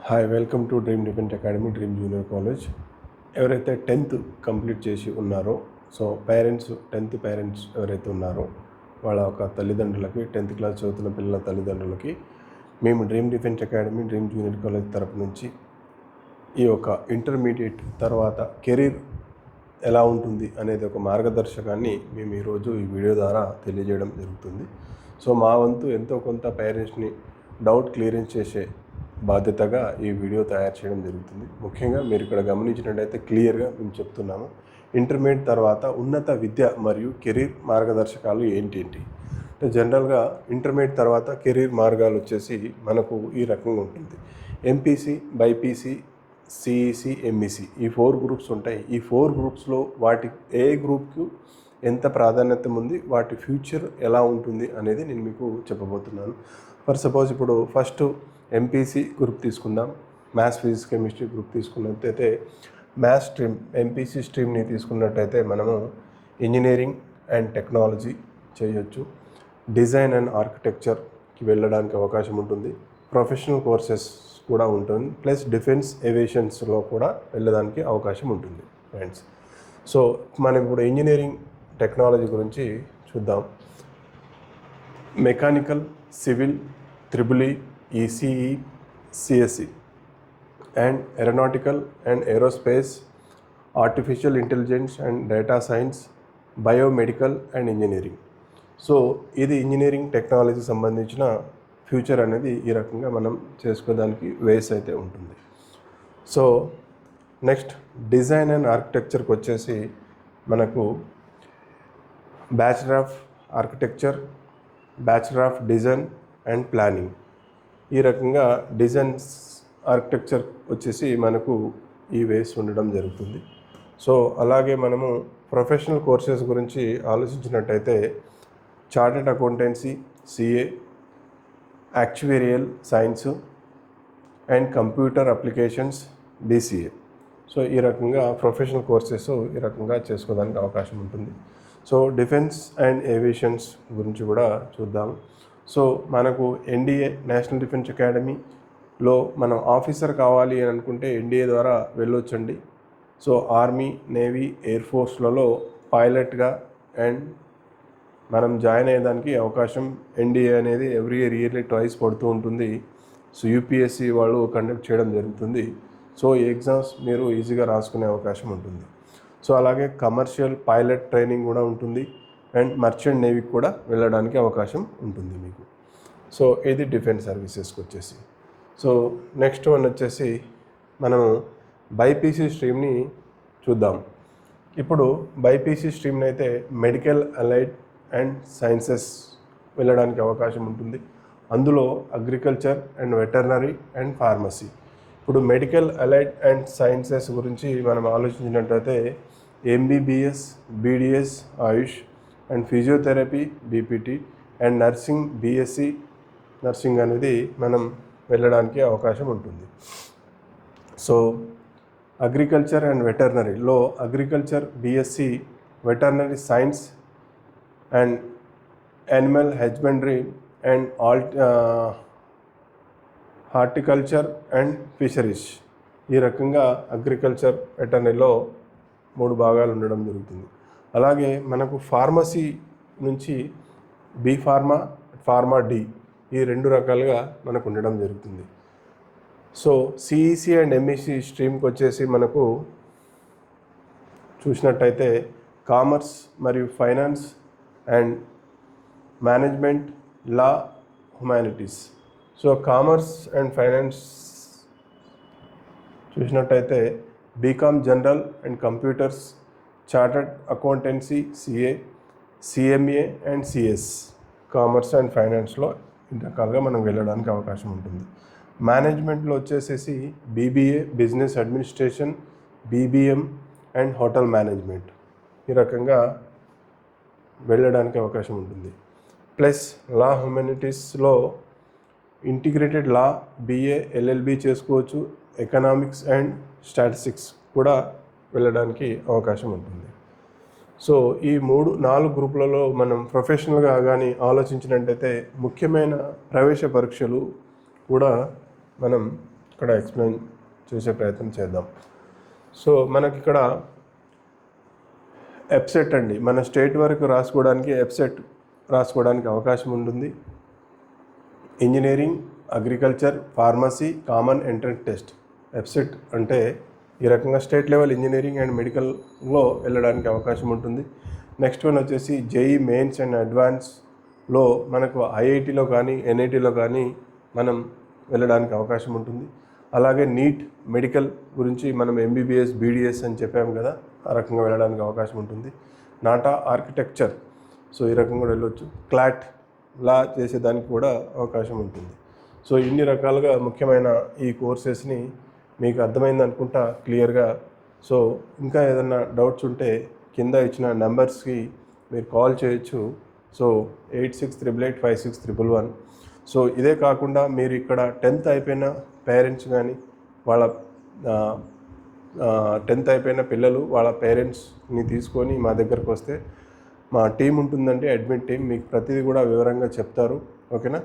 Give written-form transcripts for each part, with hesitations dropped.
Hi, welcome to dream defence academy, dream junior college. ఎవరైతే 10th complete చేసి ఉన్నారో, so parents 10th parents ఎవరైతే ఉన్నారో వాళ్ళ ఒక తల్లిదండ్రులకి, 10th క్లాస్ చదువుతున్న పిల్లల తల్లిదండ్రులకి మేము dream defence academy, dream junior college తరపు నుంచి ఈ యొక్క ఇంటర్మీడియట్ తర్వాత కెరీర్ ఎలా ఉంటుంది అనేది ఒక మార్గదర్శకాన్ని మేము ఈరోజు ఈ వీడియో ద్వారా తెలియజేయడం జరుగుతుంది. సో మా వంతు ఎంతో కొంత పేరెంట్స్ని డౌట్ క్లియరెన్స్ చేసే బాధ్యతగా ఈ వీడియో తయారు చేయడం జరుగుతుంది. ముఖ్యంగా మీరు ఇక్కడ గమనించినట్టయితే క్లియర్గా మేము చెప్తున్నాము, ఇంటర్మీడియట్ తర్వాత ఉన్నత విద్య మరియు కెరీర్ మార్గదర్శకాలు ఏంటి. అంటే జనరల్గా ఇంటర్మీడియట్ తర్వాత కెరీర్ మార్గాలు వచ్చేసి మనకు ఈ రకంగా ఉంటుంది. ఎంపీసీ, బైపీసీ, సిఈసి, ఎంఈసి ఈ 4 గ్రూప్స్ ఉంటాయి. ఈ 4 గ్రూప్స్లో వాటి ఏ గ్రూప్కు ఎంత ప్రాధాన్యత ఉంది, వాటి ఫ్యూచర్ ఎలా ఉంటుంది అనేది నేను మీకు చెప్పబోతున్నాను. ఫర్ సపోజ్ ఇప్పుడు ఫస్ట్ ఎంపీసీ గ్రూప్ తీసుకుందాం. మ్యాథ్స్, ఫిజిక్స్, కెమిస్ట్రీ గ్రూప్ తీసుకున్నట్టయితే మ్యాథ్స్ స్ట్రీమ్, ఎంపీసీ స్ట్రీమ్ని తీసుకున్నట్టయితే మనము ఇంజనీరింగ్ అండ్ టెక్నాలజీ చేయొచ్చు. డిజైన్ అండ్ ఆర్కిటెక్చర్కి వెళ్ళడానికి అవకాశం ఉంటుంది. ప్రొఫెషనల్ కోర్సెస్ కూడా ఉంటుంది. ప్లస్ డిఫెన్స్ ఏవియేషన్స్లో కూడా వెళ్ళడానికి అవకాశం ఉంటుంది ఫ్రెండ్స్. సో మనం ఇప్పుడు ఇంజనీరింగ్ టెక్నాలజీ గురించి చూద్దాం. Mechanical, civil, triple ECE, CSE and aeronautical and aerospace, artificial intelligence and data science, biomedical and engineering. So ఇది ఇంజనీరింగ్ టెక్నాలజీ సంబంధించిన ఫ్యూచర్ అనేది ఈ రకంగా మనం చేసుకోవడానికి వేస్ అయితే ఉంటుంది. సో నెక్స్ట్ డిజైన్ అండ్ ఆర్కిటెక్చర్కి వచ్చేసి మనకు bachelor of architecture, bachelor of design and planning, ఈ రకంగా డిజైన్స్ ఆర్కిటెక్చర్ వచ్చేసి మనకు ఈ వేస్ ఉండడం జరుగుతుంది. సో అలాగే మనము ప్రొఫెషనల్ కోర్సెస్ గురించి ఆలోచించినట్టయితే chartered accountancy, CA, actuarial science and computer applications, DCA. So ఈ రకంగా ప్రొఫెషనల్ కోర్సెస్ ఈ రకంగా చేసుకోవడానికి అవకాశం ఉంటుంది. సో డిఫెన్స్ అండ్ ఏవియేషన్స్ గురించి కూడా చూద్దాం. సో మనకు ఎన్డీఏ, నేషనల్ డిఫెన్స్ అకాడమీలో మనం ఆఫీసర్ కావాలి అని అనుకుంటే ఎన్డీఏ ద్వారా వెళ్ళొచ్చండి. సో ఆర్మీ, నేవీ, ఎయిర్ ఫోర్స్లలో పైలట్గా అండ్ మనం జాయిన్ అయ్యేదానికి అవకాశం ఎన్డీఏ అనేది ఎవ్రీ ఇయర్లీ ట్వైస్ పడుతూ ఉంటుంది. సో యూపీఎస్సీ వాళ్ళు కండక్ట్ చేయడం జరుగుతుంది. సో ఈ ఎగ్జామ్స్ మీరు ఈజీగా రాసుకునే అవకాశం ఉంటుంది. సో అలాగే కమర్షియల్ పైలట్ ట్రైనింగ్ కూడా ఉంటుంది అండ్ మర్చెంట్ నేవీకి కూడా వెళ్ళడానికి అవకాశం ఉంటుంది మీకు. సో ఇది డిఫెన్స్ సర్వీసెస్కి వచ్చేసి. సో నెక్స్ట్ వన్ వచ్చేసి మనం బైపీసీ స్ట్రీమ్ని చూద్దాం. ఇప్పుడు బైపీసీ స్ట్రీమ్ని అయితే మెడికల్, అలైడ్ అండ్ సైన్సెస్ వెళ్ళడానికి అవకాశం ఉంటుంది. అందులో agriculture and veterinary and pharmacy. ఇప్పుడు మెడికల్, అలైడ్ అండ్ సైన్సెస్ గురించి మనం ఆలోచించినట్లయితే MBBS, BDS, AYUSH and physiotherapy, BPT and nursing, BSc nursing అనేది మనం వెళ్ళడానికి అవకాశం ఉంటుంది. సో అగ్రికల్చర్ అండ్ వెటర్నరీలో agriculture, BSc, veterinary science and animal husbandry and horticulture and fisheries, ఈ రకంగా అగ్రికల్చర్, వెటర్నరీలో 3 భాగాలు ఉండడం జరుగుతుంది. అలాగే మనకు ఫార్మసీ నుంచి బీ ఫార్మా, ఫార్మా డి, ఈ 2 రకాలుగా మనకు ఉండడం జరుగుతుంది. సో సిఈసి అండ్ ఎంఈసి స్ట్రీమ్కి వచ్చేసి మనకు చూసినట్టయితే కామర్స్ మరియు finance and management, law, humanities. So commerce and finance చూసినట్టయితే BCom general and computers, chartered accountancy, CA, CMA and CS. Commerce and ఫైనాన్స్లో ఇన్ని రకాలుగా మనం వెళ్ళడానికి అవకాశం ఉంటుంది. మేనేజ్మెంట్లో వచ్చేసేసి BBA, business administration, BBM and hotel management, ఈ రకంగా వెళ్ళడానికి అవకాశం ఉంటుంది. ప్లస్ లా, హ్యుమానిటీస్లో ఇంటిగ్రేటెడ్ లా, బీఏ, ఎల్ఎల్బి చేసుకోవచ్చు. ఎకనామిక్స్ అండ్ స్టాటిస్టిక్స్ కూడా వెళ్ళడానికి అవకాశం ఉంటుంది. సో ఈ 3-4 గ్రూపులలో మనం ప్రొఫెషనల్గా కానీ ఆలోచించినట్టయితే ముఖ్యమైన ప్రవేశ పరీక్షలు కూడా మనం ఇక్కడ ఎక్స్ప్లెయిన్ చేసే ప్రయత్నం చేద్దాం. సో మనకి ఇక్కడ ఎప్సెట్ అండి, మన స్టేట్ వరకు రాసుకోవడానికి ఎప్సెట్ రాసుకోవడానికి అవకాశం ఉంటుంది. Engineering, agriculture, pharmacy common entrance test. EAPCET అంటే ఈ రకంగా స్టేట్ లెవెల్ ఇంజనీరింగ్ అండ్ మెడికల్లో వెళ్ళడానికి అవకాశం ఉంటుంది. నెక్స్ట్ వన్ వచ్చేసి జేఈ మెయిన్స్ అండ్ అడ్వాన్స్లో మనకు ఐఐటిలో కానీ ఎన్ఐటిలో కానీ మనం వెళ్ళడానికి అవకాశం ఉంటుంది. అలాగే నీట్ మెడికల్ గురించి మనం ఎంబీబీఎస్, బీడీఎస్ అని చెప్పాము కదా, ఆ రకంగా వెళ్ళడానికి అవకాశం ఉంటుంది. నాటా ఆర్కిటెక్చర్, సో ఈ రకంగా కూడా వెళ్ళొచ్చు. క్లాట్ లా చేసేదానికి కూడా అవకాశం ఉంటుంది. సో ఇన్ని రకాలుగా ముఖ్యమైన ఈ కోర్సెస్ని మీకు అర్థమైంది అనుకుంటా క్లియర్గా. సో ఇంకా ఏదైనా డౌట్స్ ఉంటే కింద ఇచ్చిన నెంబర్స్కి మీరు కాల్ చేయొచ్చు. సో 86885611. సో ఇదే కాకుండా మీరు ఇక్కడ 10th అయిపోయిన పేరెంట్స్ కానీ వాళ్ళ 10th అయిపోయిన పిల్లలు వాళ్ళ పేరెంట్స్ని తీసుకొని మా దగ్గరకు వస్తే మా టీం ఉంటుందంటే అడ్మిట్ టీం మీకు ప్రతిదీ కూడా వివరంగా చెప్తారు. ఓకేనా?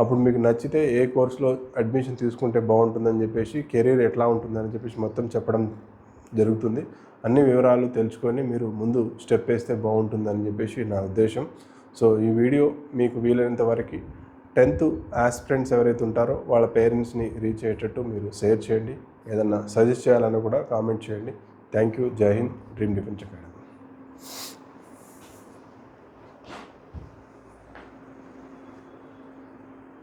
అప్పుడు మీకు నచ్చితే ఏ కోర్సులో అడ్మిషన్ తీసుకుంటే బాగుంటుందని చెప్పేసి, కెరీర్ ఎట్లా ఉంటుందని చెప్పేసి మొత్తం చెప్పడం జరుగుతుంది. అన్ని వివరాలు తెలుసుకొని మీరు ముందు స్టెప్ వేస్తే బాగుంటుందని చెప్పేసి నా ఉద్దేశం. సో ఈ వీడియో మీకు వీలైనంత వరకు 10th ఆస్పిరెంట్స్ ఎవరైతే ఉంటారో వాళ్ళ పేరెంట్స్ని రీచ్ అయ్యేటట్టు మీరు షేర్ చేయండి. ఏదన్నా సజెస్ట్ చేయాలన్నా కూడా కామెంట్ చేయండి. Thank you. జై హింద్. Dream defence academy.